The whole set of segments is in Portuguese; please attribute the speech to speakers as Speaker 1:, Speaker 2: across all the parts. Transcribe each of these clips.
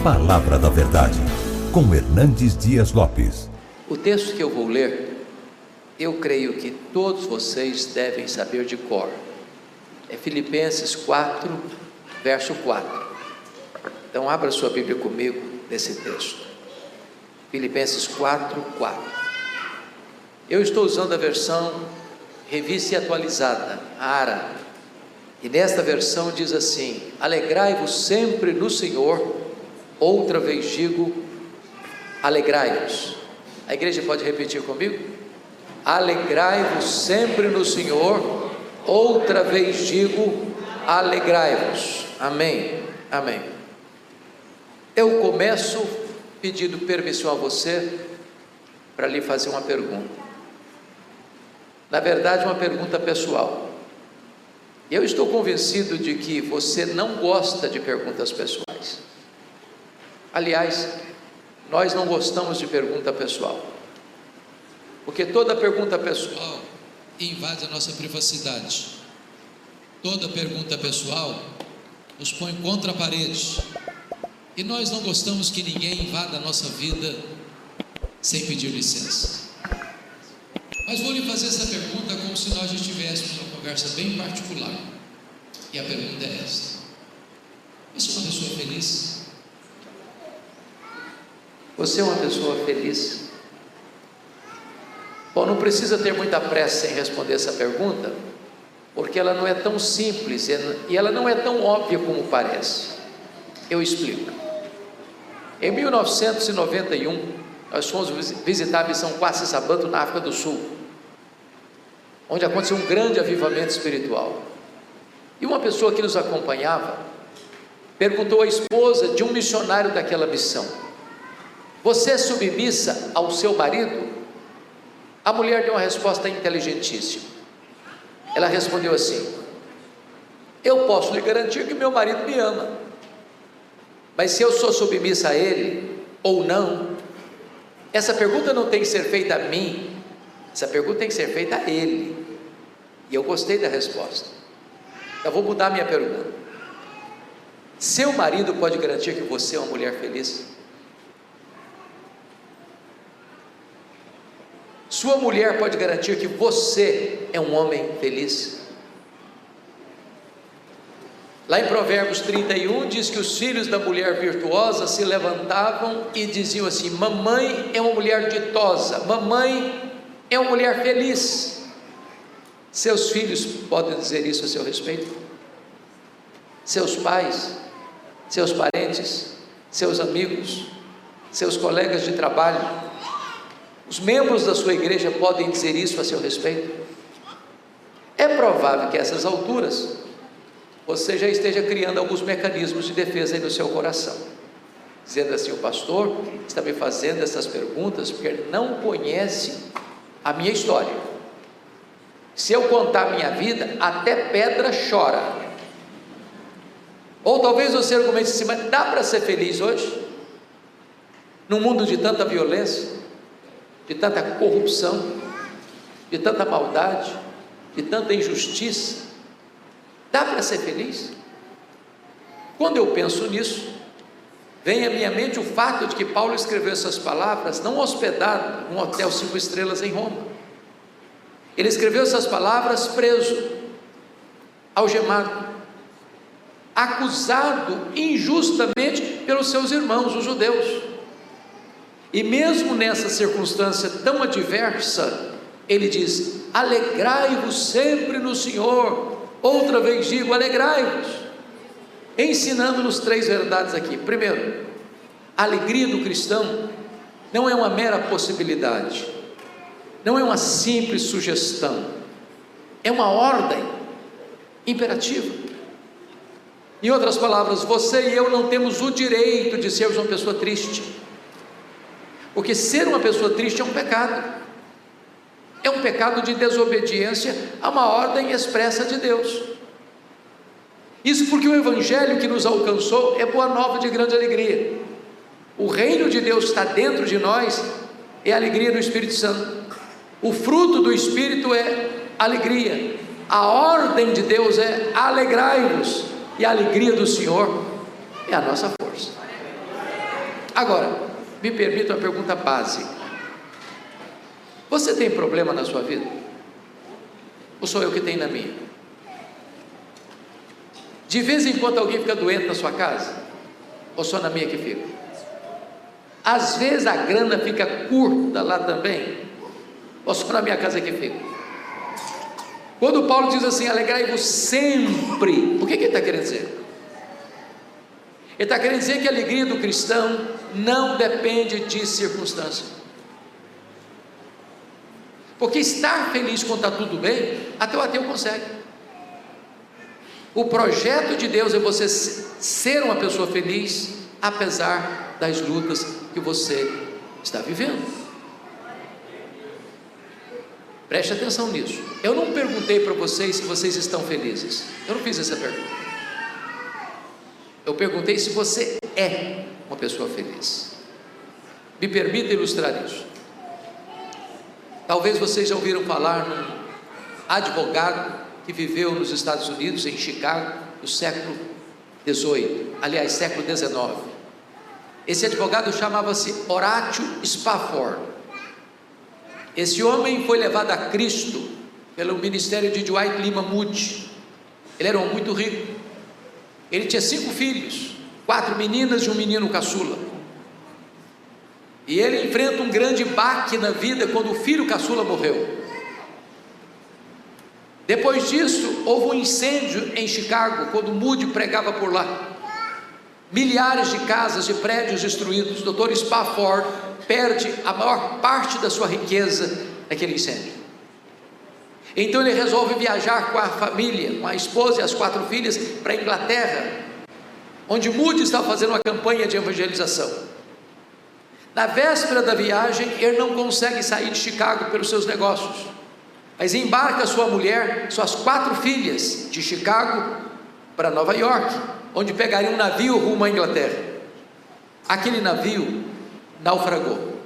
Speaker 1: Palavra da Verdade, com Hernandes Dias Lopes.
Speaker 2: O texto que eu vou ler, eu creio que todos vocês devem saber de cor. É Filipenses 4, verso 4. Então abra sua Bíblia comigo nesse texto. Filipenses 4, 4. Eu estou usando a versão revista e atualizada, a ARA. E nesta versão diz assim: alegrai-vos sempre no Senhor. Outra vez digo, alegrai-vos. A igreja pode repetir comigo? Alegrai-vos sempre no Senhor. Outra vez digo, alegrai-vos. Amém, amém. Eu começo pedindo permissão a você para lhe fazer uma pergunta. Na verdade, uma pergunta pessoal. Eu estou convencido de que você não gosta de perguntas pessoais. Aliás, nós não gostamos de pergunta pessoal, porque toda pergunta pessoal invade a nossa privacidade. Toda pergunta pessoal nos põe contra a parede, e nós não gostamos que ninguém invada a nossa vida sem pedir licença. Mas vou lhe fazer essa pergunta como se nós estivéssemos numa conversa bem particular. E a pergunta é esta: você é uma pessoa feliz? Você é uma pessoa feliz? Bom, não precisa ter muita pressa em responder essa pergunta, porque ela não é tão simples e ela não é tão óbvia como parece. Eu explico. Em 1991, nós fomos visitar a missão Kwasi Sabanto na África do Sul, onde aconteceu um grande avivamento espiritual. E uma pessoa que nos acompanhava perguntou à esposa de um missionário daquela missão: você é submissa ao seu marido? A mulher deu uma resposta inteligentíssima. Ela respondeu assim: eu posso lhe garantir que meu marido me ama, mas se eu sou submissa a ele ou não, essa pergunta não tem que ser feita a mim, essa pergunta tem que ser feita a ele. E eu gostei da resposta. Eu vou mudar minha pergunta. Seu marido pode garantir que você é uma mulher feliz? Sua mulher pode garantir que você é um homem feliz? Lá em Provérbios 31 diz que os filhos da mulher virtuosa se levantavam e diziam assim: mamãe é uma mulher ditosa, mamãe é uma mulher feliz. Seus filhos podem dizer isso a seu respeito? Seus pais, seus parentes, seus amigos, seus colegas de trabalho, os membros da sua igreja podem dizer isso a seu respeito? É provável que a essas alturas você já esteja criando alguns mecanismos de defesa aí no seu coração, dizendo assim: o pastor está me fazendo essas perguntas porque ele não conhece a minha história. Se eu contar a minha vida, até pedra chora. Ou talvez você argumente assim: mas dá para ser feliz hoje? Num mundo de tanta violência, de tanta corrupção, de tanta maldade, de tanta injustiça, dá para ser feliz? Quando eu penso nisso, vem à minha mente o fato de que Paulo escreveu essas palavras não hospedado num hotel 5 estrelas em Roma. Ele escreveu essas palavras preso, algemado, acusado injustamente pelos seus irmãos, os judeus. E mesmo nessa circunstância tão adversa, ele diz: alegrai-vos sempre no Senhor. Outra vez digo, alegrai-vos. Ensinando-nos 3 verdades aqui. Primeiro, a alegria do cristão não é uma mera possibilidade, não é uma simples sugestão, é uma ordem imperativa. Em outras palavras, você e eu não temos o direito de sermos uma pessoa triste, porque ser uma pessoa triste é um pecado. É um pecado de desobediência a uma ordem expressa de Deus. Isso porque o evangelho que nos alcançou é boa nova de grande alegria. O reino de Deus está dentro de nós, é a alegria do Espírito Santo. O fruto do Espírito é alegria. A ordem de Deus é alegrai-vos, e a alegria do Senhor é a nossa força. Agora, me permita uma pergunta básica: você tem problema na sua vida? Ou sou eu que tenho na minha? De vez em quando alguém fica doente na sua casa? Ou só na minha que fica? Às vezes a grana fica curta lá também? Ou só na minha casa que fica? Quando Paulo diz assim, alegrai-vos sempre, o que ele está querendo dizer? Ele está querendo dizer que a alegria do cristão não depende de circunstâncias. Porque estar feliz quando está tudo bem, até o ateu consegue. O projeto de Deus é você ser uma pessoa feliz, apesar das lutas que você está vivendo. Preste atenção nisso. Eu não perguntei para vocês se vocês estão felizes. Eu não fiz essa pergunta. Eu perguntei se você é uma pessoa feliz. Me permita ilustrar isso. Talvez vocês já ouviram falar num advogado que viveu nos Estados Unidos, em Chicago, no século XVIII, aliás, século XIX. Esse advogado chamava-se Horatio Spafford. Esse homem foi levado a Cristo pelo ministério de Dwight Lyman Moody. Ele era um homem muito rico. Ele tinha 5 filhos, 4 meninas e um menino caçula. E ele enfrenta um grande baque na vida quando o filho caçula morreu. Depois disso, houve um incêndio em Chicago, quando Moody pregava por lá. Milhares de casas e prédios destruídos. O Dr. Spafford perde a maior parte da sua riqueza naquele incêndio. Então ele resolve viajar com a família, com a esposa e as 4 filhas, para a Inglaterra, onde Moody estava fazendo uma campanha de evangelização. Na véspera da viagem, ele não consegue sair de Chicago pelos seus negócios, mas embarca sua mulher, suas 4 filhas, de Chicago para Nova York, onde pegaria um navio rumo à Inglaterra. Aquele navio naufragou.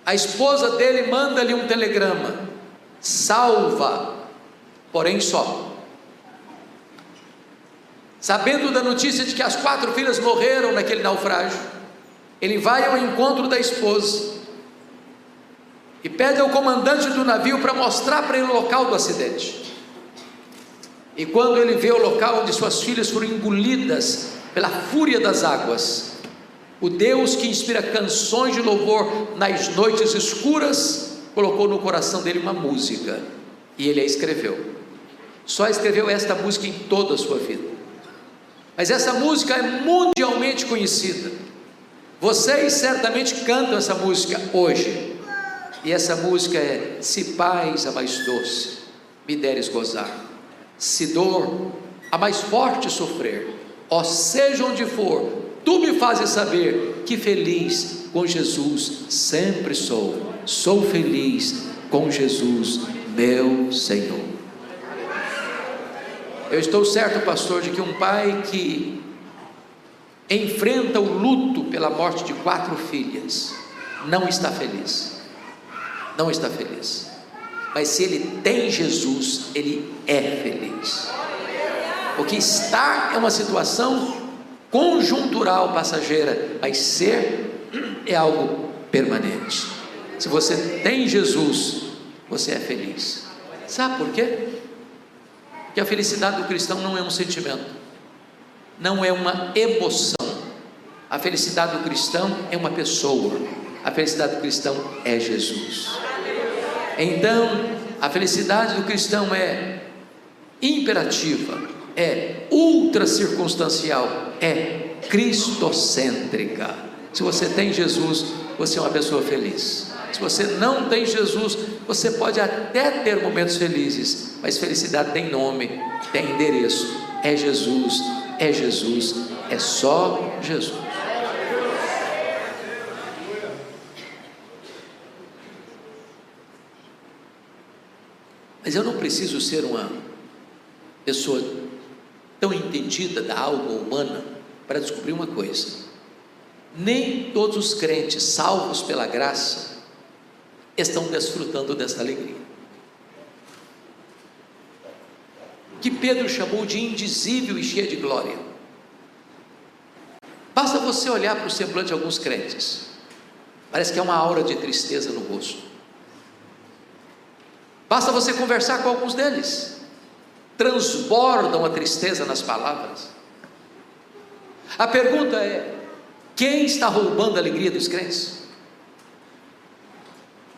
Speaker 2: A esposa dele manda-lhe um telegrama: salva, porém só. Sabendo da notícia de que as 4 filhas morreram naquele naufrágio, ele vai ao encontro da esposa e pede ao comandante do navio para mostrar para ele o local do acidente. E quando ele vê o local onde suas filhas foram engolidas pela fúria das águas, o Deus que inspira canções de louvor nas noites escuras, colocou no coração dele uma música, e ele a escreveu. Só escreveu esta música em toda a sua vida, mas essa música é mundialmente conhecida. Vocês certamente cantam essa música hoje, e essa música é: se paz a mais doce me deres gozar, se dor a mais forte sofrer, ó seja onde for, tu me fazes saber que feliz com Jesus sempre sou. Sou feliz com Jesus, meu Senhor. Eu estou certo, pastor, de que um pai que enfrenta o luto pela morte de 4 filhas não está feliz. Não está feliz. Mas se ele tem Jesus, ele é feliz. Porque estar é uma situação conjuntural, passageira, mas ser é algo permanente. Se você tem Jesus, você é feliz. Sabe por quê? Porque a felicidade do cristão não é um sentimento, não é uma emoção. A felicidade do cristão é uma pessoa. A felicidade do cristão é Jesus. Então, a felicidade do cristão é imperativa, é ultra circunstancial, é cristocêntrica. Se você tem Jesus, você é uma pessoa feliz. Se você não tem Jesus, você pode até ter momentos felizes, mas felicidade tem nome, tem endereço. É Jesus, é Jesus, é só Jesus. Mas eu não preciso ser uma pessoa tão entendida da alma humana para descobrir uma coisa: nem todos os crentes salvos pela graça estão desfrutando dessa alegria, que Pedro chamou de indizível e cheia de glória. Basta Basta você olhar para o semblante de alguns crentes, parece que é uma aura de tristeza no rosto. Basta você conversar com alguns deles, transbordam a tristeza nas palavras. A pergunta é: quem está roubando a alegria dos crentes?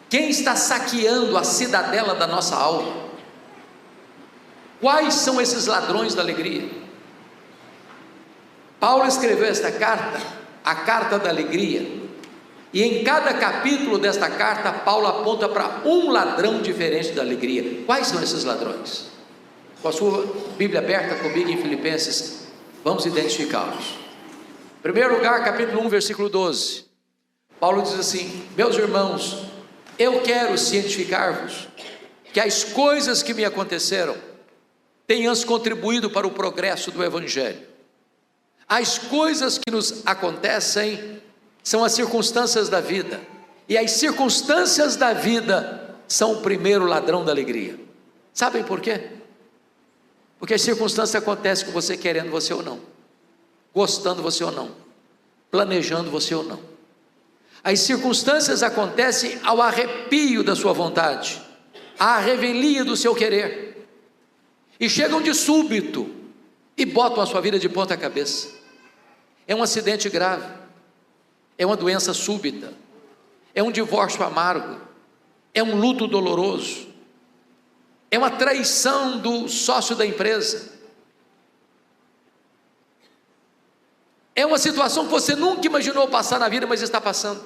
Speaker 2: Quem está saqueando a cidadela da nossa alma? Quais são esses ladrões da alegria? Paulo escreveu esta carta, a carta da alegria, e em cada capítulo desta carta, Paulo aponta para um ladrão diferente da alegria. Quais são esses ladrões? Com a sua Bíblia aberta comigo em Filipenses, vamos identificá-los. Em primeiro lugar, capítulo 1, versículo 12, Paulo diz assim: meus irmãos, eu quero cientificar-vos que as coisas que me aconteceram têm antes contribuído para o progresso do Evangelho. As coisas que nos acontecem são as circunstâncias da vida, e as circunstâncias da vida são o primeiro ladrão da alegria. Sabem por quê? Porque as circunstâncias acontecem com você querendo você ou não, gostando você ou não, planejando você ou não. As circunstâncias acontecem ao arrepio da sua vontade, à revelia do seu querer, e chegam de súbito e botam a sua vida de ponta cabeça. É um acidente grave, é uma doença súbita, é um divórcio amargo, é um luto doloroso, é uma traição do sócio da empresa, é uma situação que você nunca imaginou passar na vida, mas está passando.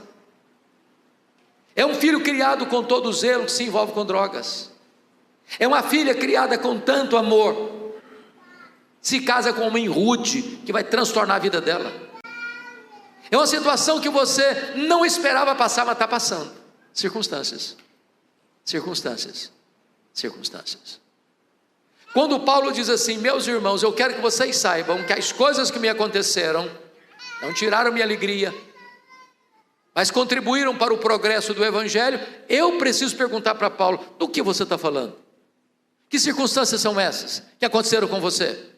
Speaker 2: É um filho criado com todo zelo que se envolve com drogas. É uma filha criada com tanto amor, se casa com um homem rude que vai transtornar a vida dela. É uma situação que você não esperava passar, mas está passando. Circunstâncias. Quando Paulo diz assim: meus irmãos, eu quero que vocês saibam que as coisas que me aconteceram não tiraram minha alegria, mas contribuíram para o progresso do Evangelho. Eu preciso perguntar para Paulo: do que você está falando? Que circunstâncias são essas que aconteceram com você?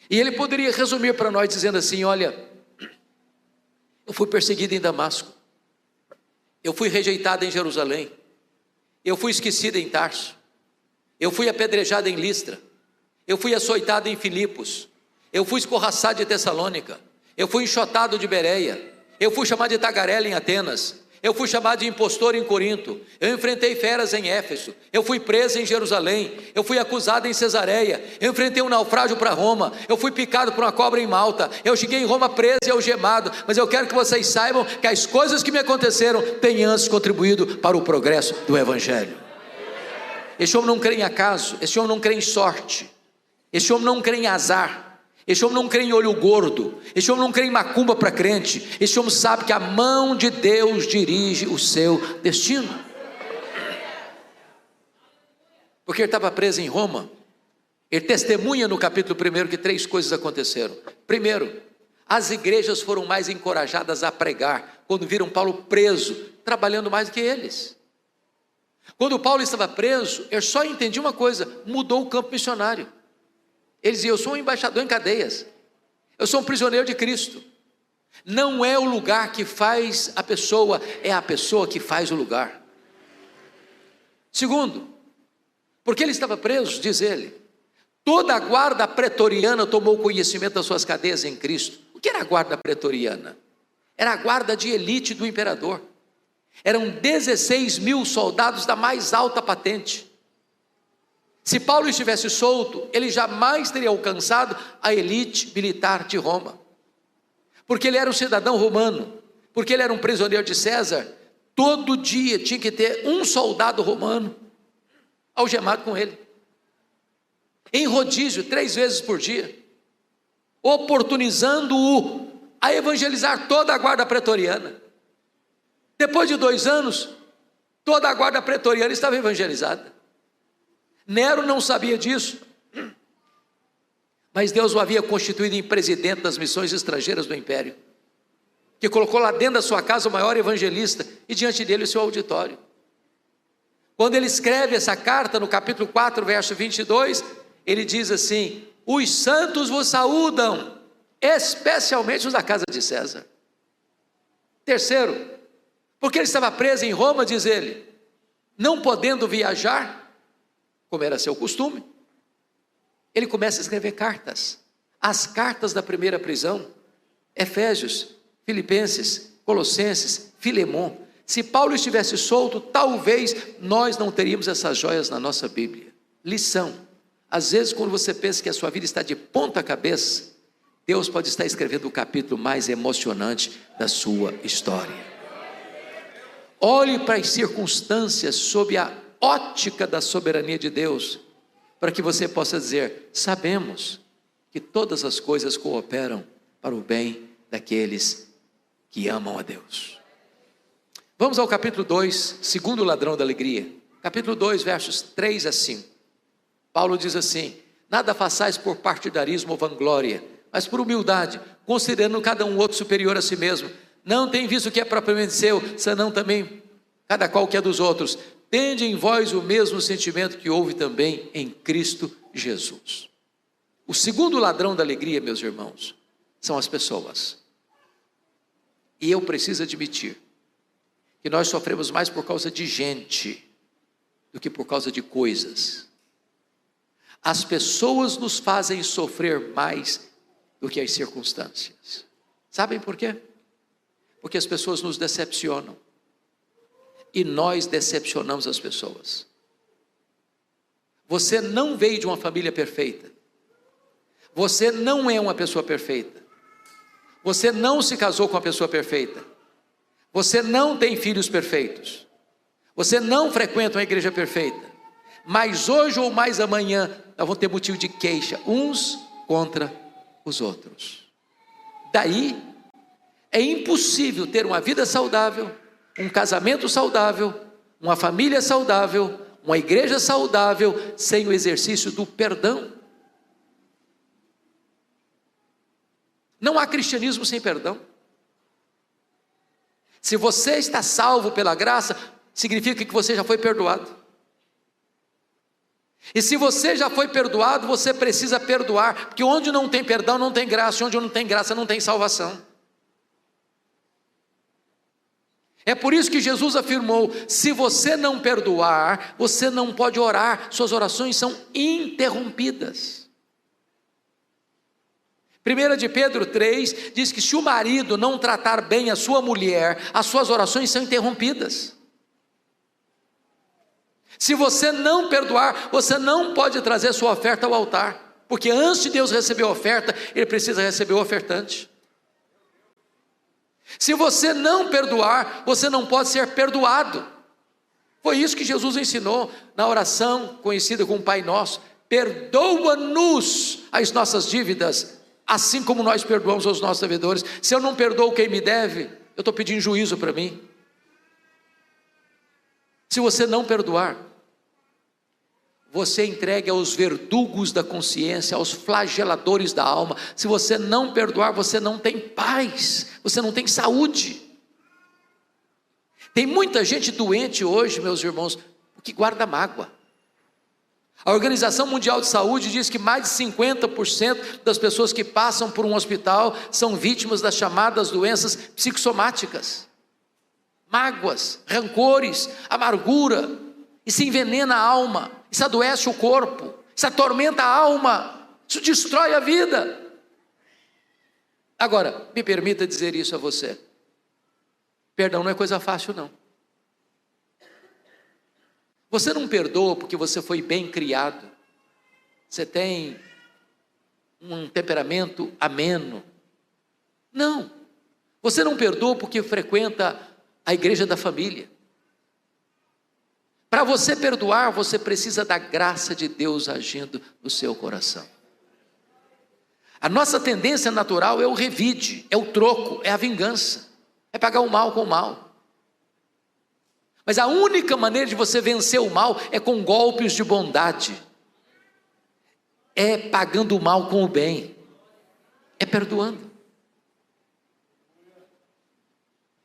Speaker 2: E ele poderia resumir para nós dizendo assim: olha, eu fui perseguido em Damasco, eu fui rejeitado em Jerusalém, eu fui esquecido em Tarso, eu fui apedrejado em Listra, eu fui açoitado em Filipos, eu fui escorraçado de Tessalônica, eu fui enxotado de Bereia, eu fui chamado de tagarela em Atenas, eu fui chamado de impostor em Corinto, eu enfrentei feras em Éfeso, eu fui preso em Jerusalém, eu fui acusado em Cesareia, eu enfrentei um naufrágio para Roma, eu fui picado por uma cobra em Malta, eu cheguei em Roma preso e algemado. Mas eu quero que vocês saibam que as coisas que me aconteceram têm antes contribuído para o progresso do Evangelho. Esse homem não crê em acaso, esse homem não crê em sorte, esse homem não crê em azar, esse homem não crê em olho gordo, esse homem não crê em macumba para crente. Esse homem sabe que a mão de Deus dirige o seu destino. Porque ele estava preso em Roma. Ele testemunha no capítulo 1 que 3 coisas aconteceram. Primeiro, as igrejas foram mais encorajadas a pregar quando viram Paulo preso, trabalhando mais do que eles. Quando Paulo estava preso, ele só entendia uma coisa: mudou o campo missionário. Ele dizia: eu sou um embaixador em cadeias, eu sou um prisioneiro de Cristo. Não é o lugar que faz a pessoa, é a pessoa que faz o lugar. Segundo, porque ele estava preso, diz ele, toda a guarda pretoriana tomou conhecimento das suas cadeias em Cristo. O que era a guarda pretoriana? Era a guarda de elite do imperador. Eram 16 mil soldados da mais alta patente. Se Paulo estivesse solto, ele jamais teria alcançado a elite militar de Roma, porque ele era um cidadão romano, porque ele era um prisioneiro de César. Todo dia tinha que ter um soldado romano algemado com ele, em rodízio 3 vezes por dia, oportunizando-o a evangelizar toda a guarda pretoriana. Depois de 2 anos, toda a guarda pretoriana estava evangelizada. Nero não sabia disso, mas Deus o havia constituído em presidente das missões estrangeiras do império, que colocou lá dentro da sua casa o maior evangelista e diante dele o seu auditório. Quando ele escreve essa carta no capítulo 4, verso 22, ele diz assim: os santos vos saúdam, especialmente os da casa de César. Terceiro, porque ele estava preso em Roma, diz ele, não podendo viajar, como era seu costume, ele começa a escrever cartas. As cartas da primeira prisão, Efésios, Filipenses, Colossenses, Filemon. Se Paulo estivesse solto, talvez nós não teríamos essas joias na nossa Bíblia. Lição: às vezes quando você pensa que a sua vida está de ponta cabeça, Deus pode estar escrevendo o capítulo mais emocionante da sua história. Olhe para as circunstâncias sob a ótica da soberania de Deus, para que você possa dizer: sabemos que todas as coisas cooperam para o bem daqueles que amam a Deus. Vamos ao capítulo 2, segundo ladrão da alegria. Capítulo 2, versos 3 a 5. Paulo diz assim: nada façais por partidarismo ou vanglória, mas por humildade, considerando cada um outro superior a si mesmo. Não tem visto o que é propriamente seu, senão também cada qual que é dos outros. Tende em vós o mesmo sentimento que houve também em Cristo Jesus. O segundo ladrão da alegria, meus irmãos, são as pessoas. E eu preciso admitir que nós sofremos mais por causa de gente do que por causa de coisas. As pessoas nos fazem sofrer mais do que as circunstâncias. Sabem por quê? Porque as pessoas nos decepcionam. E nós decepcionamos as pessoas. Você não veio de uma família perfeita. Você não é uma pessoa perfeita. Você não se casou com uma pessoa perfeita. Você não tem filhos perfeitos. Você não frequenta uma igreja perfeita. Mas hoje ou mais amanhã, nós vamos ter motivo de queixa uns contra os outros. Daí, é impossível ter uma vida saudável, um casamento saudável, uma família saudável, uma igreja saudável, sem o exercício do perdão. Não há cristianismo sem perdão. Se você está salvo pela graça, significa que você já foi perdoado. E se você já foi perdoado, você precisa perdoar, porque onde não tem perdão não tem graça, e onde não tem graça não tem salvação. É por isso que Jesus afirmou: se você não perdoar, você não pode orar, suas orações são interrompidas. 1 de Pedro 3 diz que se o marido não tratar bem a sua mulher, as suas orações são interrompidas. Se você não perdoar, você não pode trazer sua oferta ao altar, porque antes de Deus receber a oferta, Ele precisa receber o ofertante. Se você não perdoar, você não pode ser perdoado. Foi isso que Jesus ensinou na oração conhecida como Pai Nosso: perdoa-nos as nossas dívidas, assim como nós perdoamos aos nossos devedores. Se eu não perdoo quem me deve, eu estou pedindo juízo para mim. Se você não perdoar, você entrega aos verdugos da consciência, aos flageladores da alma. Se você não perdoar, você não tem paz, você não tem saúde. Tem muita gente doente hoje, meus irmãos, que guarda mágoa. A Organização Mundial de Saúde diz que mais de 50% das pessoas que passam por um hospital são vítimas das chamadas doenças psicossomáticas. Mágoas, rancores, amargura. Isso envenena a alma, isso adoece o corpo, isso atormenta a alma, isso destrói a vida. Agora, me permita dizer isso a você: perdão não é coisa fácil não. Você não perdoa porque você foi bem criado, você tem um temperamento ameno. Não, você não perdoa porque frequenta a igreja da família. Para você perdoar, você precisa da graça de Deus agindo no seu coração. A nossa tendência natural é o revide, é o troco, é a vingança, é pagar o mal com o mal. Mas a única maneira de você vencer o mal é com golpes de bondade, é pagando o mal com o bem, é perdoando.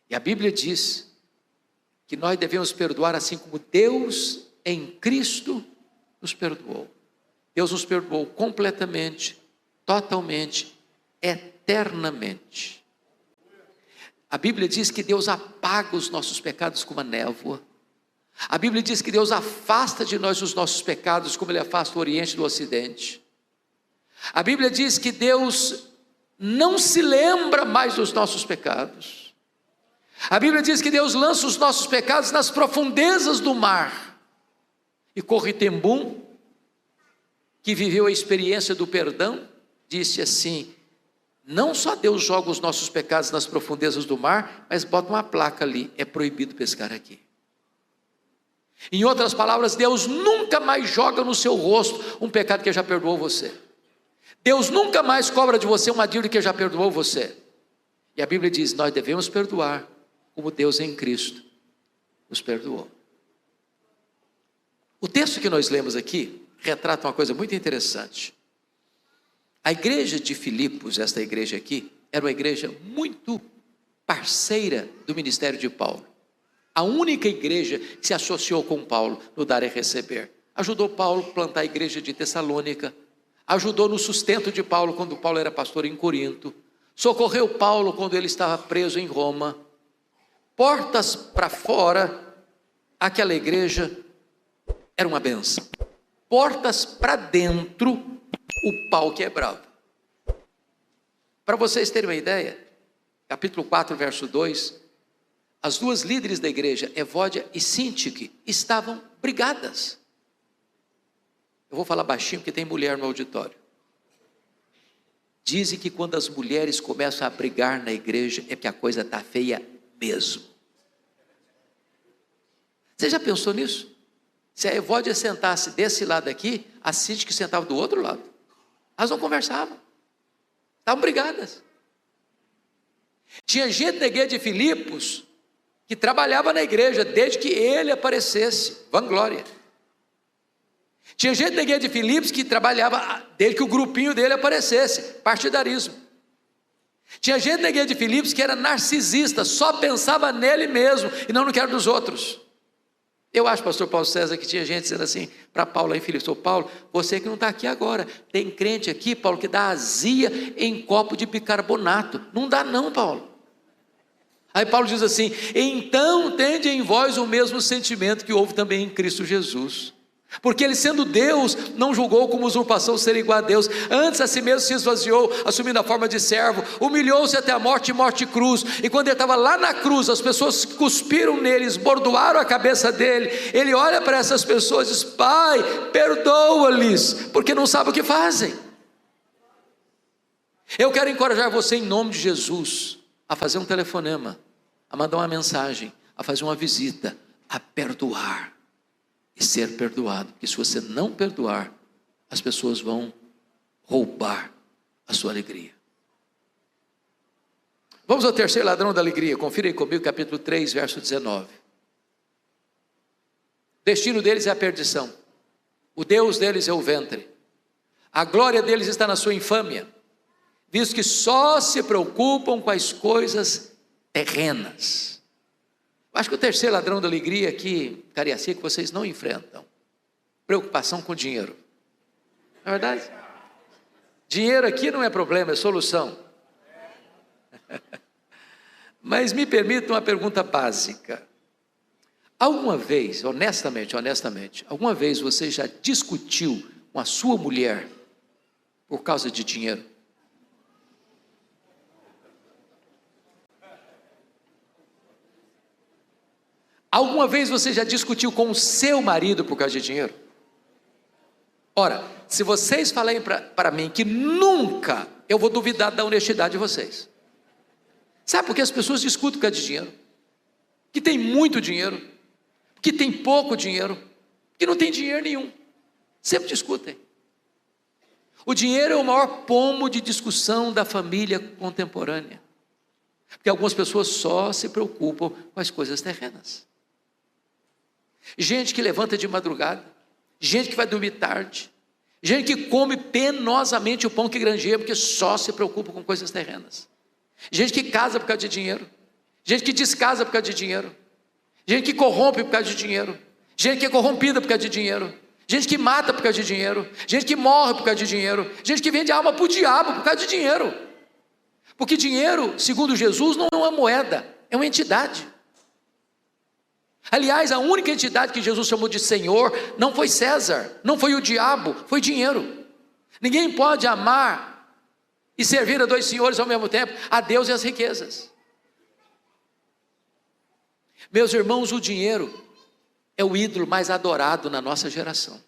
Speaker 2: E a Bíblia diz que nós devemos perdoar assim como Deus em Cristo nos perdoou. Deus nos perdoou completamente, totalmente, eternamente. A Bíblia diz que Deus apaga os nossos pecados como a névoa. A Bíblia diz que Deus afasta de nós os nossos pecados como Ele afasta o Oriente do Ocidente. A Bíblia diz que Deus não se lembra mais dos nossos pecados. A Bíblia diz que Deus lança os nossos pecados nas profundezas do mar. E Corrie-ten-Boom, que viveu a experiência do perdão, disse assim: não só Deus joga os nossos pecados nas profundezas do mar, mas bota uma placa ali: é proibido pescar aqui. Em outras palavras, Deus nunca mais joga no seu rosto um pecado que já perdoou você. Deus nunca mais cobra de você uma dívida que já perdoou você. E a Bíblia diz: nós devemos perdoar como Deus em Cristo nos perdoou. O texto que nós lemos aqui retrata uma coisa muito interessante. A igreja de Filipos, esta igreja aqui, era uma igreja muito parceira do ministério de Paulo. A única igreja que se associou com Paulo no dar e receber. Ajudou Paulo a plantar a igreja de Tessalônica, ajudou no sustento de Paulo quando Paulo era pastor em Corinto, socorreu Paulo quando ele estava preso em Roma. Portas para fora, aquela igreja era uma bênção. Portas para dentro, o pau quebrava. Para vocês terem uma ideia, capítulo 4, verso 2, as duas líderes da igreja, Evódia e Síntique, estavam brigadas. Eu vou falar baixinho porque tem mulher no auditório. Dizem que quando as mulheres começam a brigar na igreja é porque a coisa está feia mesmo. Você já pensou nisso? Se a Evódia sentasse desse lado aqui, a Síntique sentava do outro lado. Elas não conversavam. Estavam brigadas. Tinha gente na igreja de Filipos que trabalhava na igreja desde que ele aparecesse. Vanglória. Tinha gente na igreja de Filipos que trabalhava desde que o grupinho dele aparecesse. Partidarismo. Tinha gente na igreja de Filipos que era narcisista, só pensava nele mesmo e não no que era dos outros. Eu acho, pastor Paulo César, que tinha gente dizendo assim para Paulo aí em Filipos: ô Paulo, você que não está aqui agora, tem crente aqui, Paulo, que dá azia em copo de bicarbonato. Não dá não, Paulo. Aí Paulo diz assim: então tende em vós o mesmo sentimento que houve também em Cristo Jesus. Porque ele, sendo Deus, não julgou como usurpação ser igual a Deus, antes a si mesmo se esvaziou, assumindo a forma de servo, humilhou-se até a morte e morte de cruz. E quando ele estava lá na cruz, as pessoas cuspiram nele, esbordoaram a cabeça dele. Ele olha para essas pessoas e diz: Pai, perdoa-lhes, porque não sabem o que fazem. Eu quero encorajar você, em nome de Jesus, a fazer um telefonema, a mandar uma mensagem, a fazer uma visita, a perdoar e ser perdoado. Porque se você não perdoar, as pessoas vão roubar a sua alegria. Vamos ao terceiro ladrão da alegria. Confira aí comigo, capítulo 3, verso 19. O destino deles é a perdição. O Deus deles é o ventre. A glória deles está na sua infâmia, visto que só se preocupam com as coisas terrenas. Acho que o terceiro ladrão da alegria aqui, Cariacica, que vocês não enfrentam: preocupação com dinheiro. Não é verdade? Dinheiro aqui não é problema, é solução. Mas me permita uma pergunta básica. Alguma vez, honestamente, alguma vez você já discutiu com a sua mulher por causa de dinheiro? Alguma vez você já discutiu com o seu marido por causa de dinheiro? Ora, se vocês falarem para mim que nunca, eu vou duvidar da honestidade de vocês. Sabe por que as pessoas discutem por causa de dinheiro? Que tem muito dinheiro, que tem pouco dinheiro, que não tem dinheiro nenhum. Sempre discutem. O dinheiro é o maior pomo de discussão da família contemporânea. Porque algumas pessoas só se preocupam com as coisas terrenas. Gente que levanta de madrugada, gente que vai dormir tarde, gente que come penosamente o pão que granjeia, porque só se preocupa com coisas terrenas. Gente que casa por causa de dinheiro, gente que descasa por causa de dinheiro, gente que corrompe por causa de dinheiro, gente que é corrompida por causa de dinheiro, gente que mata por causa de dinheiro, gente que morre por causa de dinheiro, gente que vende alma para o diabo por causa de dinheiro. Porque dinheiro, segundo Jesus, não é uma moeda, é uma entidade. Aliás, a única entidade que Jesus chamou de Senhor não foi César, não foi o diabo, foi dinheiro. Ninguém pode amar e servir a dois senhores ao mesmo tempo, a Deus e as riquezas. Meus irmãos, o dinheiro é o ídolo mais adorado na nossa geração.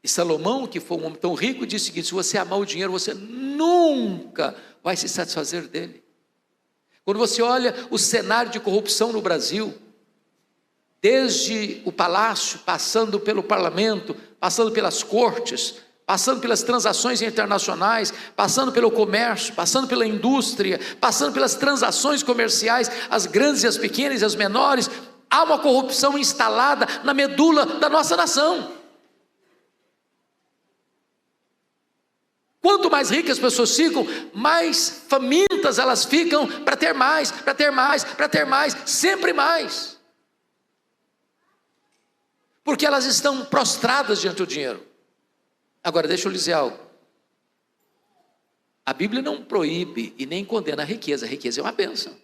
Speaker 2: E Salomão, que foi um homem tão rico, disse o seguinte: se você amar o dinheiro, você nunca vai se satisfazer dele. Quando você olha o cenário de corrupção no Brasil, desde o palácio, passando pelo parlamento, passando pelas cortes, passando pelas transações internacionais, passando pelo comércio, passando pela indústria, passando pelas transações comerciais, as grandes e as pequenas e as menores, há uma corrupção instalada na medula da nossa nação. Quanto mais ricas as pessoas ficam, mais famintas elas ficam para ter mais, para ter mais, para ter mais, sempre mais. Porque elas estão prostradas diante do dinheiro. Agora, deixa eu lhe dizer algo. A Bíblia não proíbe e nem condena a riqueza é uma bênção.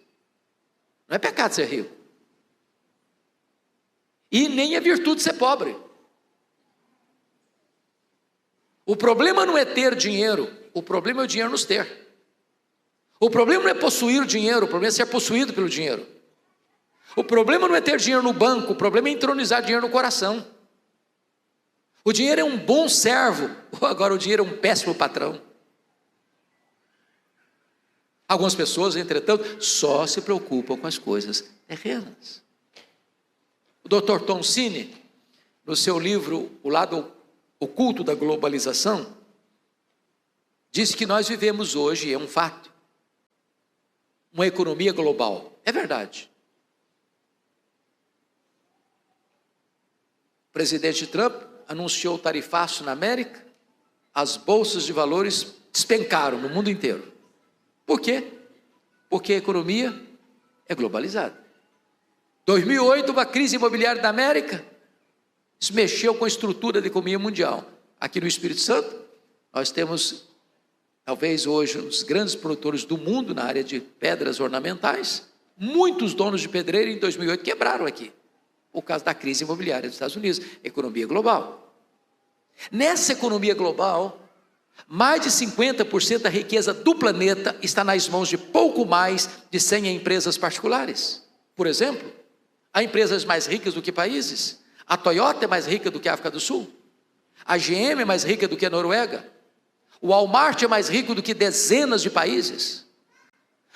Speaker 2: Não é pecado ser rico. E nem é virtude ser pobre. O problema não é ter dinheiro, o problema é o dinheiro nos ter. O problema não é possuir o dinheiro, o problema é ser possuído pelo dinheiro. O problema não é ter dinheiro no banco, o problema é entronizar dinheiro no coração. O dinheiro é um bom servo, ou agora o dinheiro é um péssimo patrão. Algumas pessoas, entretanto, só se preocupam com as coisas terrenas. O Dr. Tom Cine, no seu livro O Lado Oculto da Globalização, diz que nós vivemos hoje, é um fato, uma economia global. É verdade. O presidente Trump anunciou o tarifaço na América, as bolsas de valores despencaram no mundo inteiro. Por quê? Porque a economia é globalizada. 2008, uma crise imobiliária da América, isso mexeu com a estrutura da economia mundial. Aqui no Espírito Santo, nós temos, talvez hoje, os grandes produtores do mundo na área de pedras ornamentais. Muitos donos de pedreira em 2008 quebraram aqui, por causa da crise imobiliária dos Estados Unidos, economia global. Nessa economia global, mais de 50% da riqueza do planeta está nas mãos de pouco mais de 100 empresas particulares. Por exemplo, há empresas mais ricas do que países. A Toyota é mais rica do que a África do Sul. A GM é mais rica do que a Noruega. O Walmart é mais rico do que dezenas de países.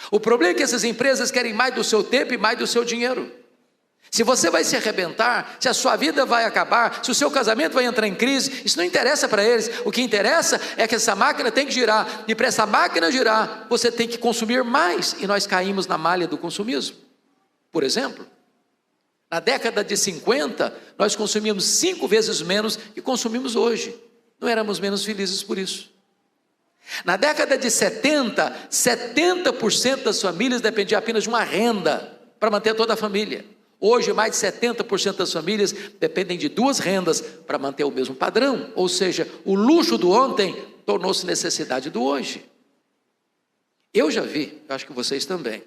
Speaker 2: O problema é que essas empresas querem mais do seu tempo e mais do seu dinheiro. Se você vai se arrebentar, se a sua vida vai acabar, se o seu casamento vai entrar em crise, isso não interessa para eles. O que interessa é que essa máquina tem que girar. E para essa máquina girar, você tem que consumir mais. E nós caímos na malha do consumismo. Por exemplo, na década de 50, nós consumíamos 5 vezes menos que consumimos hoje. Não éramos menos felizes por isso. Na década de 70, 70% das famílias dependiam apenas de uma renda para manter toda a família. Hoje, mais de 70% das famílias dependem de 2 rendas para manter o mesmo padrão. Ou seja, o luxo do ontem tornou-se necessidade do hoje. Eu já vi, eu acho que vocês também,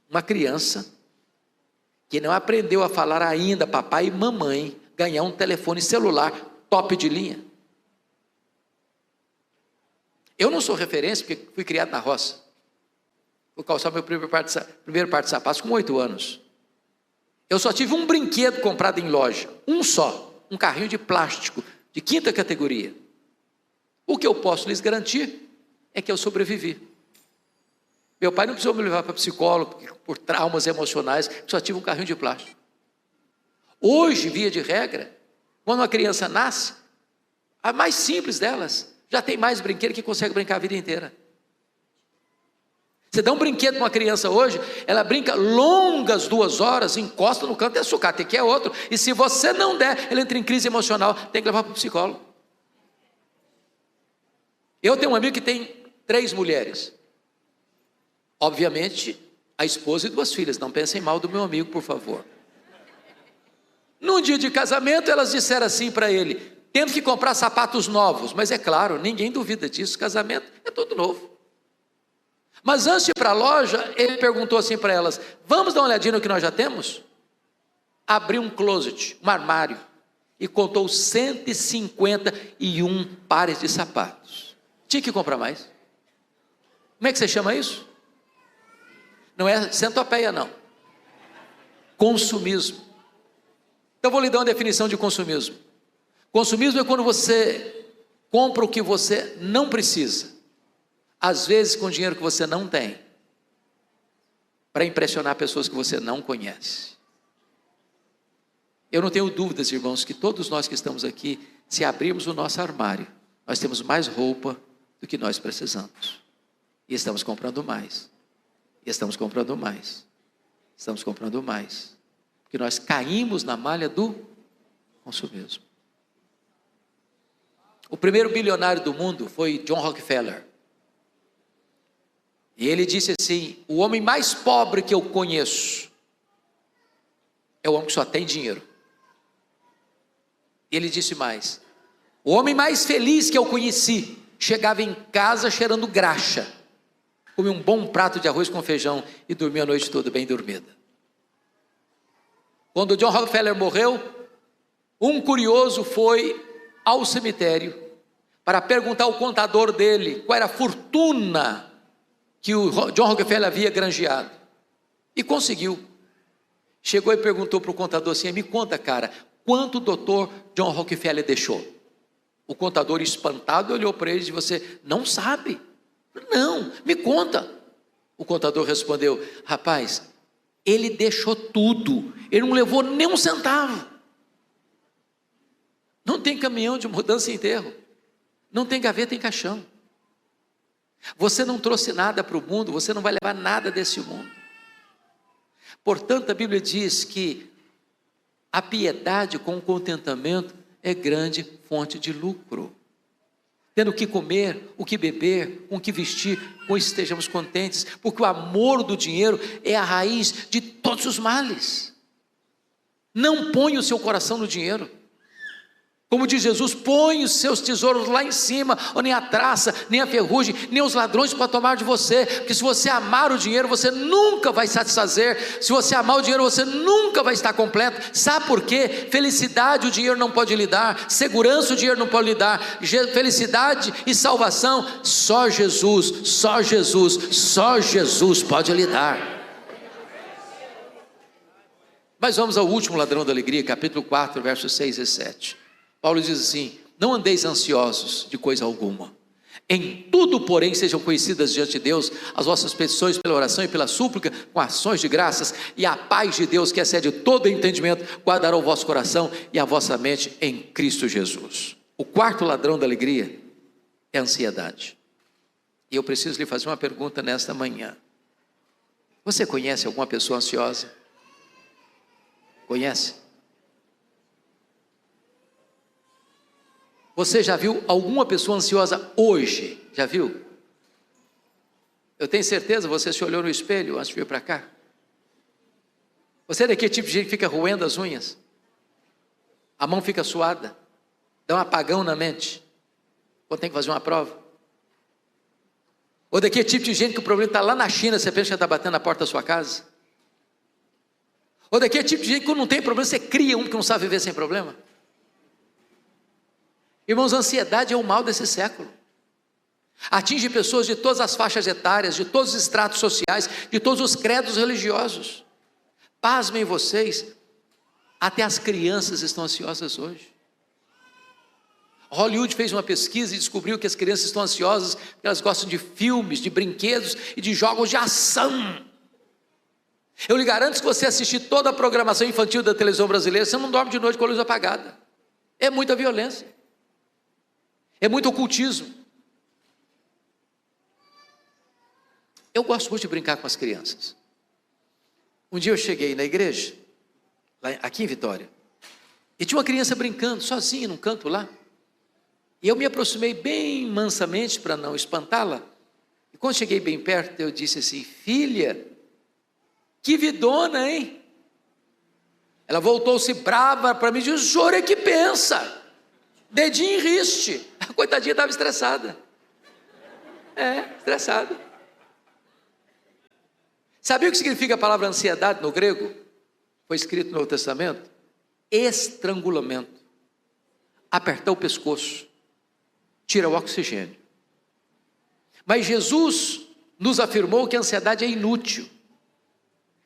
Speaker 2: uma criança que não aprendeu a falar ainda papai e mamãe, ganhar um telefone celular top de linha. Eu não sou referência porque fui criado na roça. Fui calçar meu primeiro par de sapatos com 8 anos. Eu só tive um brinquedo comprado em loja, um só, um carrinho de plástico de 5ª categoria. O que eu posso lhes garantir é que eu sobrevivi. Meu pai não precisou me levar para psicólogo por traumas emocionais, só tive um carrinho de plástico. Hoje, via de regra, quando uma criança nasce, a mais simples delas já tem mais brinquedo que consegue brincar a vida inteira. Você dá um brinquedo para uma criança hoje, ela brinca longas 2 horas, encosta no canto e sucata, e quer outro. E se você não der, ela entra em crise emocional, tem que levar para o psicólogo. Eu tenho um amigo que tem 3 mulheres. Obviamente, a esposa e 2 filhas. Não pensem mal do meu amigo, por favor. Num dia de casamento, elas disseram assim para ele: tendo que comprar sapatos novos. Mas é claro, ninguém duvida disso, casamento é tudo novo. Mas antes de ir para a loja, ele perguntou assim para elas: vamos dar uma olhadinha no que nós já temos? Abriu um closet, um armário, e contou 151 pares de sapatos. Tinha que comprar mais. Como é que você chama isso? Não é centopeia, não. Consumismo. Então vou lhe dar uma definição de consumismo. Consumismo é quando você compra o que você não precisa, às vezes com dinheiro que você não tem, para impressionar pessoas que você não conhece. Eu não tenho dúvidas, irmãos, que todos nós que estamos aqui, se abrirmos o nosso armário, nós temos mais roupa do que nós precisamos. E estamos comprando mais. E estamos comprando mais. Estamos comprando mais. Porque nós caímos na malha do consumismo. O primeiro bilionário do mundo foi John Rockefeller. E ele disse assim: o homem mais pobre que eu conheço é o homem que só tem dinheiro. E ele disse mais: o homem mais feliz que eu conheci chegava em casa cheirando graxa, comia um bom prato de arroz com feijão e dormia a noite toda bem dormida. Quando John Rockefeller morreu, um curioso foi ao cemitério para perguntar ao contador dele qual era a fortuna que o John Rockefeller havia granjeado, e conseguiu. Chegou e perguntou para o contador assim: me conta, cara, quanto o doutor John Rockefeller deixou? O contador, espantado, olhou para ele e disse: você não sabe? Não, me conta. O contador respondeu: rapaz, ele deixou tudo, ele não levou nem um centavo. Não tem caminhão de mudança e enterro, não tem gaveta em caixão. Você não trouxe nada para o mundo, você não vai levar nada desse mundo. Portanto, a Bíblia diz que a piedade com o contentamento é grande fonte de lucro. Tendo o que comer, o que beber, com o que vestir, com isso estejamos contentes, porque o amor do dinheiro é a raiz de todos os males. Não ponha o seu coração no dinheiro. Como diz Jesus: põe os seus tesouros lá em cima, onde nem a traça, nem a ferrugem, nem os ladrões podem tomar de você, porque se você amar o dinheiro, você nunca vai satisfazer. Se você amar o dinheiro, você nunca vai estar completo. Sabe por quê? Felicidade o dinheiro não pode lhe dar, segurança o dinheiro não pode lhe dar, felicidade e salvação, só Jesus, só Jesus, só Jesus pode lhe dar. Mas vamos ao último ladrão da alegria, capítulo 4, versos 6 e 7. Paulo diz assim: não andeis ansiosos de coisa alguma, em tudo porém sejam conhecidas diante de Deus as vossas petições pela oração e pela súplica com ações de graças, e a paz de Deus, que excede todo entendimento, guardará o vosso coração e a vossa mente em Cristo Jesus. O quarto ladrão da alegria é a ansiedade. E eu preciso lhe fazer uma pergunta nesta manhã: você conhece alguma pessoa ansiosa? Conhece? Você já viu alguma pessoa ansiosa hoje? Já viu? Eu tenho certeza, você se olhou no espelho antes de vir para cá. Você é daquele tipo de gente que fica roendo as unhas, a mão fica suada, dá um apagão na mente quando tem que fazer uma prova. Ou daquele tipo de gente que o problema está lá na China, você pensa que está batendo na porta da sua casa. Ou daquele tipo de gente que quando não tem problema, você cria um que não sabe viver sem problema. Irmãos, a ansiedade é o mal desse século. Atinge pessoas de todas as faixas etárias, de todos os estratos sociais, de todos os credos religiosos. Pasmem vocês, até as crianças estão ansiosas hoje. Hollywood fez uma pesquisa e descobriu que as crianças estão ansiosas porque elas gostam de filmes, de brinquedos e de jogos de ação. Eu lhe garanto que se você assistir toda a programação infantil da televisão brasileira, você não dorme de noite com a luz apagada. É muita violência, é muito ocultismo. Eu gosto muito de brincar com as crianças. Um dia eu cheguei na igreja, aqui em Vitória, e tinha uma criança brincando, sozinha, num canto lá. E eu me aproximei bem mansamente para não espantá-la. E quando cheguei bem perto, eu disse assim: filha, que vidona, hein? Ela voltou-se brava para mim e disse: o senhor é que pensa. Dedinho em riste. A coitadinha estava estressada. Estressada. Sabia o que significa a palavra ansiedade no grego? Foi escrito no Novo Testamento. Estrangulamento. Apertar o pescoço. Tira o oxigênio. Mas Jesus nos afirmou que a ansiedade é inútil.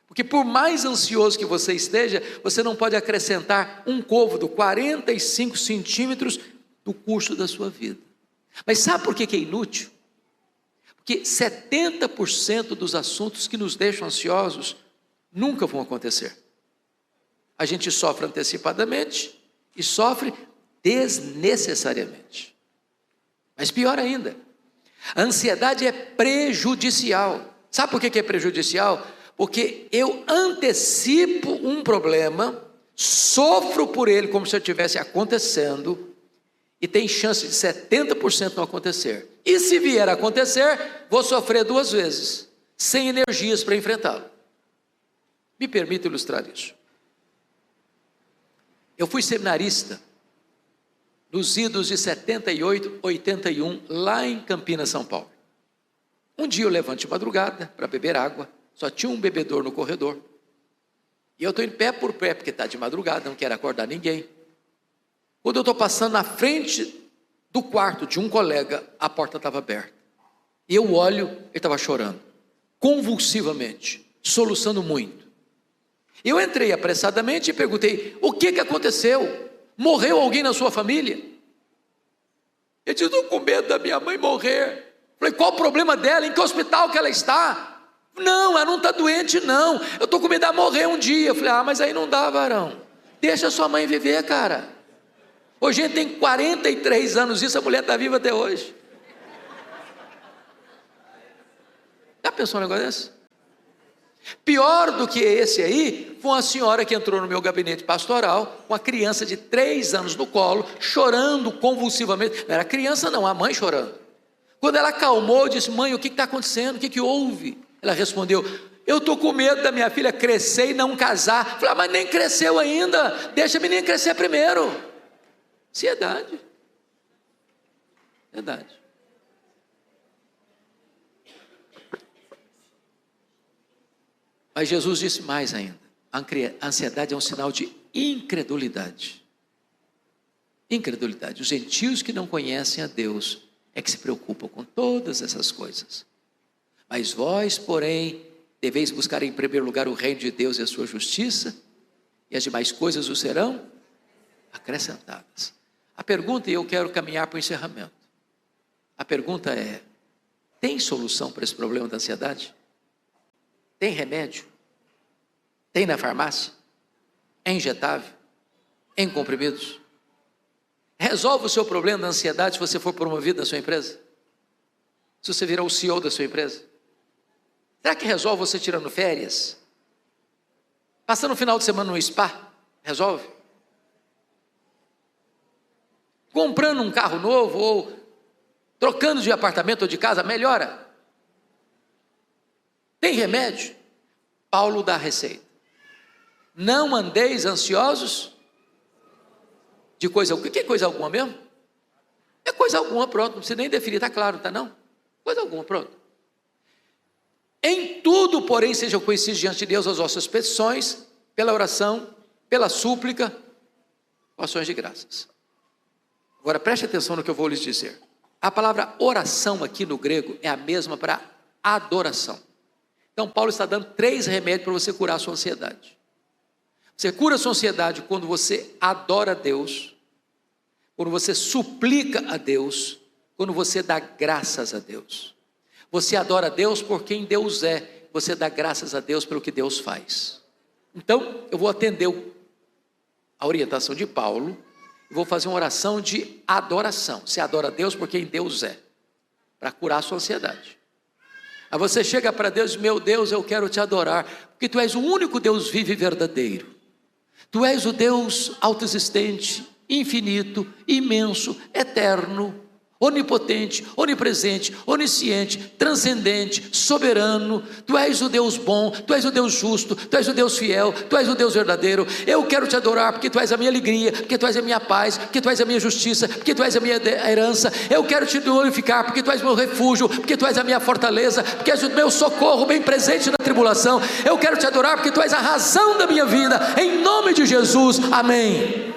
Speaker 2: Porque por mais ansioso que você esteja, você não pode acrescentar um côvado, 45 centímetros do curso da sua vida. Mas sabe por que é inútil? Porque 70% dos assuntos que nos deixam ansiosos nunca vão acontecer. A gente sofre antecipadamente e sofre desnecessariamente. Mas pior ainda, a ansiedade é prejudicial. Sabe por que é prejudicial? Porque eu antecipo um problema, sofro por ele como se eu estivesse acontecendo, e tem chance de 70% não acontecer. E se vier a acontecer, vou sofrer 2 vezes, sem energias para enfrentá-lo. Me permita ilustrar isso. Eu fui seminarista nos idos de 78, 81, lá em Campinas, São Paulo. Um dia eu levanto de madrugada para beber água, só tinha um bebedor no corredor, e eu estou indo pé por pé, porque está de madrugada, não quero acordar ninguém. Quando eu estou passando na frente do quarto de um colega, a porta estava aberta, e eu olho, ele estava chorando, convulsivamente, soluçando muito. Eu entrei apressadamente e perguntei: o que aconteceu? Morreu alguém na sua família? Ele disse: estou com medo da minha mãe morrer. Falei: qual o problema dela? Em que hospital que ela está? Não, ela não está doente não, eu estou com medo dela morrer um dia. Eu falei: mas aí não dá, varão, deixa sua mãe viver, cara. Hoje a gente tem 43 anos, essa mulher está viva até hoje. Já pensou um negócio desse? Pior do que esse aí, foi uma senhora que entrou no meu gabinete pastoral, com uma criança de 3 anos no colo, chorando convulsivamente. Não era criança não, a mãe chorando. Quando ela acalmou, eu disse: mãe, o que está acontecendo? O que houve? Ela respondeu: eu estou com medo da minha filha crescer e não casar. Eu falei: mas nem cresceu ainda, deixa a menina crescer primeiro. Ansiedade. Verdade. Mas Jesus disse mais ainda: a ansiedade é um sinal de incredulidade. Incredulidade. Os gentios que não conhecem a Deus é que se preocupam com todas essas coisas. Mas vós, porém, deveis buscar em primeiro lugar o reino de Deus e a sua justiça, e as demais coisas os serão acrescentadas. A pergunta, e eu quero caminhar para o encerramento, a pergunta é: tem solução para esse problema da ansiedade? Tem remédio? Tem na farmácia? É injetável? É em comprimidos? Resolve o seu problema da ansiedade se você for promovido na sua empresa? Se você virar o CEO da sua empresa? Será que resolve você tirando férias? Passando o final de semana no spa? Resolve? Comprando um carro novo ou trocando de apartamento ou de casa? Melhora? Tem remédio? Paulo dá a receita: não andeis ansiosos de coisa alguma. O que é coisa alguma mesmo? É coisa alguma, pronto, não precisa nem definir, está claro, está não? Coisa alguma, pronto. Em tudo, porém, sejam conhecidos diante de Deus as vossas petições, pela oração, pela súplica, com ações de graças. Agora preste atenção no que eu vou lhes dizer. A palavra oração aqui no grego é a mesma para adoração. Então Paulo está dando 3 remédios para você curar a sua ansiedade. Você cura a sua ansiedade quando você adora a Deus, quando você suplica a Deus, quando você dá graças a Deus. Você adora a Deus por quem Deus é, você dá graças a Deus pelo que Deus faz. Então eu vou atender a orientação de Paulo, e vou fazer uma oração de adoração. Você adora a Deus por quem Deus é, para curar a sua ansiedade. Aí você chega para Deus e diz: meu Deus, eu quero te adorar, porque Tu és o único Deus vivo e verdadeiro. Tu és o Deus autoexistente, infinito, imenso, eterno, onipotente, onipresente, onisciente, transcendente, soberano. Tu és o Deus bom, Tu és o Deus justo, Tu és o Deus fiel, Tu és o Deus verdadeiro. Eu quero Te adorar porque Tu és a minha alegria, porque Tu és a minha paz, porque Tu és a minha justiça, porque Tu és a minha herança. Eu quero Te glorificar porque Tu és meu refúgio, porque Tu és a minha fortaleza, porque és o meu socorro bem presente na tribulação. Eu quero Te adorar porque Tu és a razão da minha vida, em nome de Jesus, amém.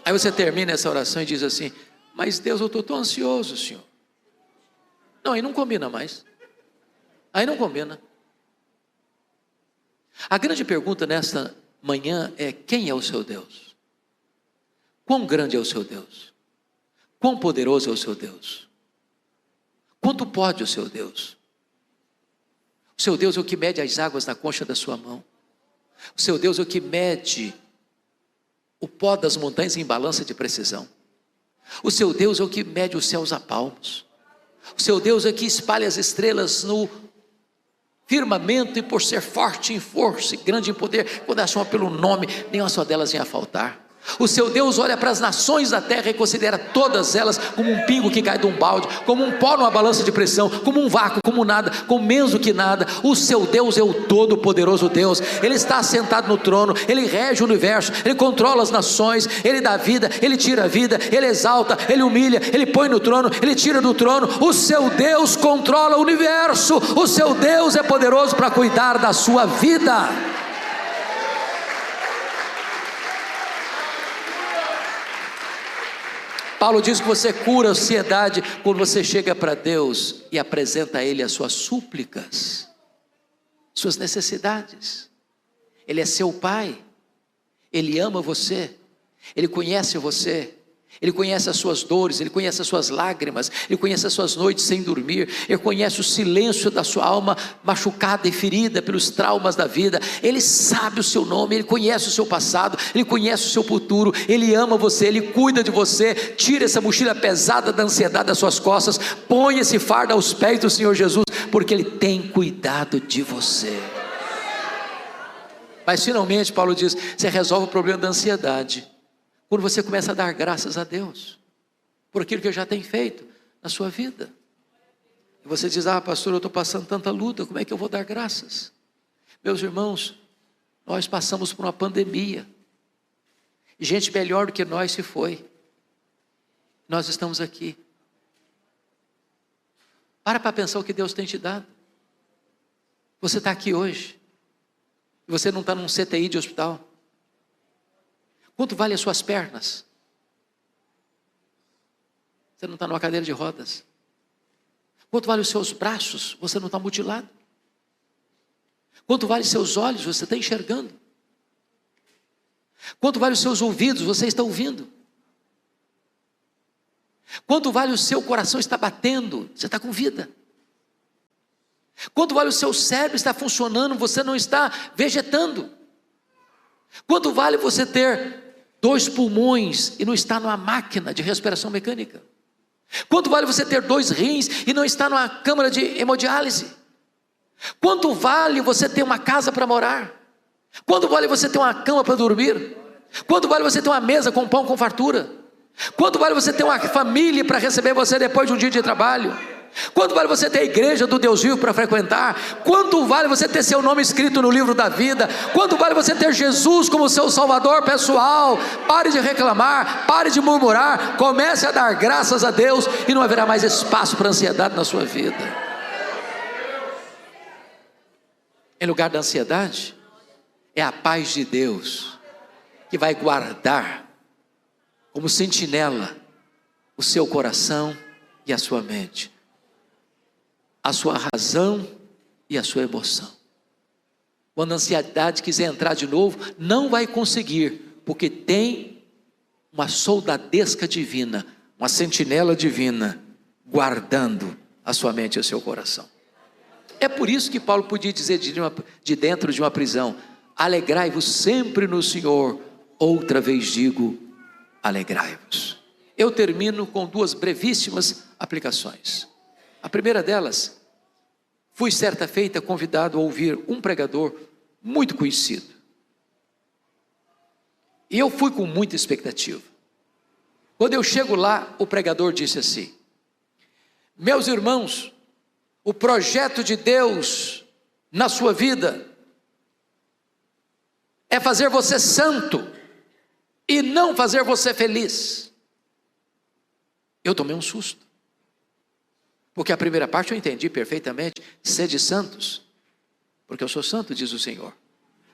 Speaker 2: Aí você termina essa oração e diz assim: mas Deus, eu estou tão ansioso, Senhor. Não, aí não combina mais. Aí não combina. A grande pergunta nesta manhã é: quem é o seu Deus? Quão grande é o seu Deus? Quão poderoso é o seu Deus? Quanto pode o seu Deus? O seu Deus é o que mede as águas na concha da sua mão. O seu Deus é o que mede o pó das montanhas em balança de precisão. O seu Deus é o que mede os céus a palmos. O seu Deus é o que espalha as estrelas no firmamento, e por ser forte em força e grande em poder, quando a chama pelo nome, nenhuma só delas vem a faltar. O seu Deus olha para as nações da terra e considera todas elas como um pingo que cai de um balde, como um pó numa balança de pressão, como um vácuo, como nada, como menos do que nada. O seu Deus é o todo-poderoso Deus. Ele está assentado no trono, Ele rege o universo, Ele controla as nações, Ele dá vida, Ele tira a vida, Ele exalta, Ele humilha, Ele põe no trono, Ele tira do trono. O seu Deus controla o universo. O seu Deus é poderoso para cuidar da sua vida. Paulo diz que você cura a ansiedade quando você chega para Deus e apresenta a Ele as suas súplicas, suas necessidades. Ele é seu Pai, Ele ama você, Ele conhece você, Ele conhece as suas dores, Ele conhece as suas lágrimas, Ele conhece as suas noites sem dormir, Ele conhece o silêncio da sua alma machucada e ferida pelos traumas da vida. Ele sabe o seu nome, Ele conhece o seu passado, Ele conhece o seu futuro, Ele ama você, Ele cuida de você. Tira essa mochila pesada da ansiedade das suas costas, põe esse fardo aos pés do Senhor Jesus, porque Ele tem cuidado de você. Mas finalmente Paulo diz: você resolve o problema da ansiedade quando você começa a dar graças a Deus por aquilo que Ele já tem feito na sua vida. E você diz: ah, pastor, eu estou passando tanta luta, como é que eu vou dar graças? Meus irmãos, nós passamos por uma pandemia, e gente melhor do que nós se foi. Nós estamos aqui. Para pensar o que Deus tem te dado. Você está aqui hoje, e você não está num CTI de hospital. Quanto vale as suas pernas? Você não está numa cadeira de rodas. Quanto vale os seus braços? Você não está mutilado. Quanto vale os seus olhos? Você está enxergando. Quanto vale os seus ouvidos? Você está ouvindo. Quanto vale o seu coração? Está batendo. Você está com vida. Quanto vale o seu cérebro? Está funcionando. Você não está vegetando. Quanto vale você ter 2 pulmões e não está numa máquina de respiração mecânica? Quanto vale você ter 2 rins e não está numa câmara de hemodiálise? Quanto vale você ter uma casa para morar? Quanto vale você ter uma cama para dormir? Quanto vale você ter uma mesa com pão com fartura? Quanto vale você ter uma família para receber você depois de um dia de trabalho? Quanto vale você ter a igreja do Deus vivo para frequentar? Quanto vale você ter seu nome escrito no livro da vida? Quanto vale você ter Jesus como seu salvador pessoal? Pare de reclamar, pare de murmurar, comece a dar graças a Deus, e não haverá mais espaço para ansiedade na sua vida. Em lugar da ansiedade, é a paz de Deus que vai guardar como sentinela o seu coração e a sua mente, a sua razão e a sua emoção. Quando a ansiedade quiser entrar de novo, não vai conseguir, porque tem uma soldadesca divina, uma sentinela divina, guardando a sua mente e o seu coração. É por isso que Paulo podia dizer de dentro de uma prisão: alegrai-vos sempre no Senhor. Outra vez digo, alegrai-vos. Eu termino com 2 brevíssimas aplicações. A primeira delas: fui certa feita convidado a ouvir um pregador muito conhecido, e eu fui com muita expectativa. Quando eu chego lá, o pregador disse assim: meus irmãos, o projeto de Deus na sua vida é fazer você santo e não fazer você feliz. Eu tomei um susto, porque a primeira parte eu entendi perfeitamente: sede santos, porque eu sou santo, diz o Senhor.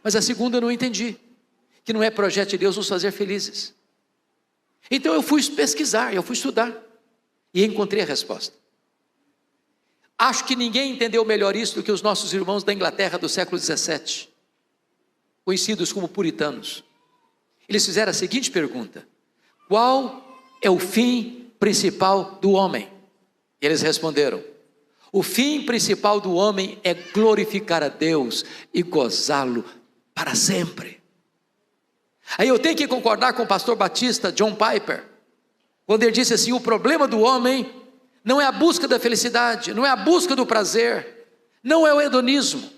Speaker 2: Mas a segunda eu não entendi, que não é projeto de Deus nos fazer felizes. Então eu fui pesquisar, eu fui estudar, e encontrei a resposta. Acho que ninguém entendeu melhor isso do que os nossos irmãos da Inglaterra do século 17, conhecidos como puritanos. Eles fizeram a seguinte pergunta: qual é o fim principal do homem? E eles responderam: o fim principal do homem é glorificar a Deus e gozá-lo para sempre. Aí eu tenho que concordar com o pastor batista John Piper, quando ele disse assim: o problema do homem não é a busca da felicidade, não é a busca do prazer, não é o hedonismo.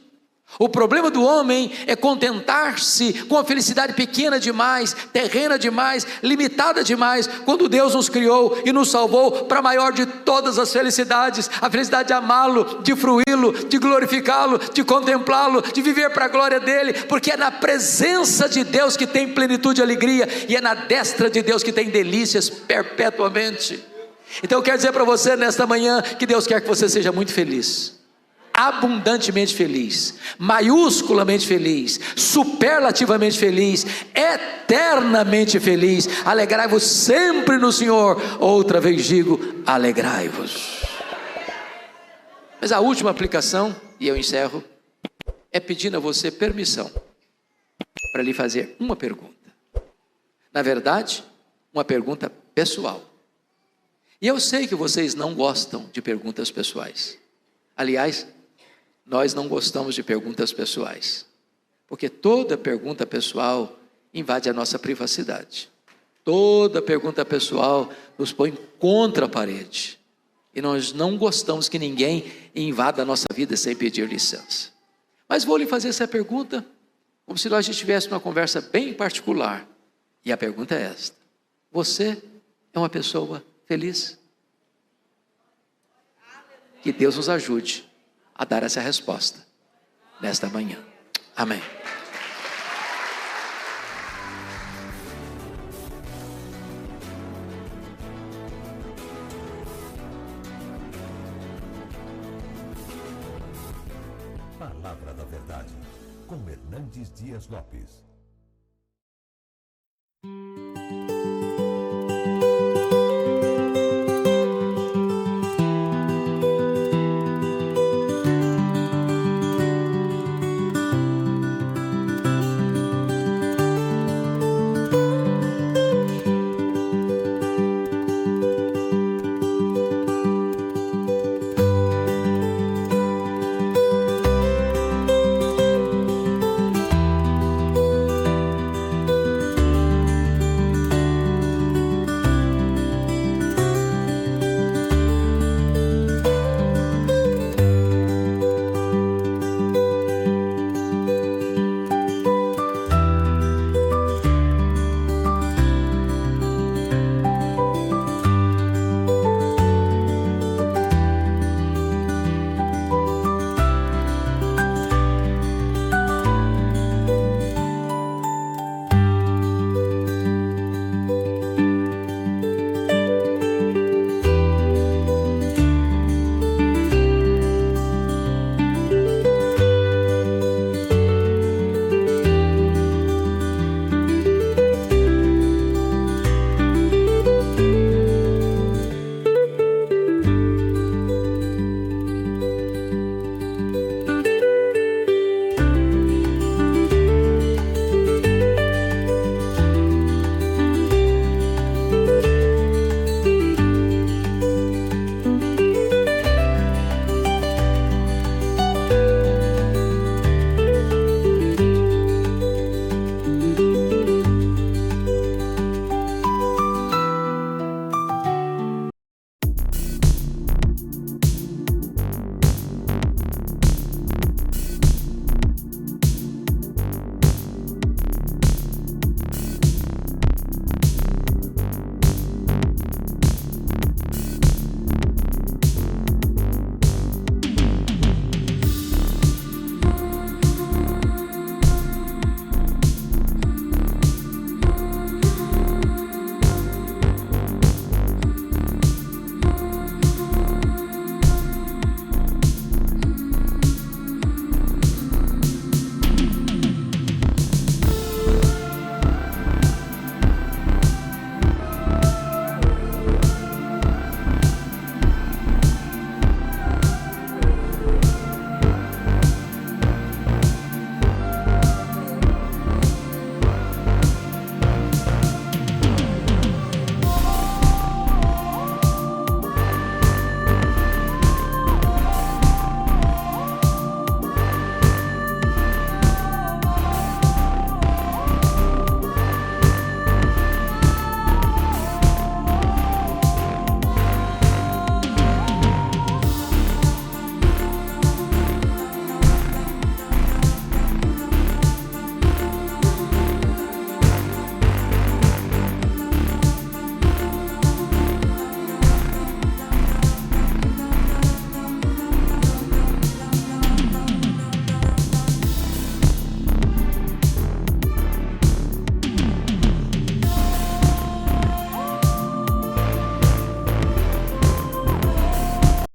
Speaker 2: O problema do homem é contentar-se com a felicidade pequena demais, terrena demais, limitada demais, quando Deus nos criou e nos salvou para a maior de todas as felicidades, a felicidade de amá-lo, de fruí-lo, de glorificá-lo, de contemplá-lo, de viver para a glória dele, porque é na presença de Deus que tem plenitude e alegria, e é na destra de Deus que tem delícias perpetuamente. Então eu quero dizer para você nesta manhã que Deus quer que você seja muito feliz, abundantemente feliz, maiusculamente feliz, superlativamente feliz, eternamente feliz. Alegrai-vos sempre no Senhor. Outra vez digo, alegrai-vos. Mas a última aplicação, e eu encerro, é pedindo a você permissão para lhe fazer uma pergunta. Na verdade, uma pergunta pessoal. E eu sei que vocês não gostam de perguntas pessoais. Aliás, nós não gostamos de perguntas pessoais, porque toda pergunta pessoal invade a nossa privacidade. Toda pergunta pessoal nos põe contra a parede. E nós não gostamos que ninguém invada a nossa vida sem pedir licença. Mas vou lhe fazer essa pergunta, como se nós estivéssemos numa conversa bem particular. E a pergunta é esta: você é uma pessoa feliz? Que Deus nos ajude a dar essa resposta nesta manhã. Amém.
Speaker 1: Palavra da Verdade, com Hernandes Dias Lopes.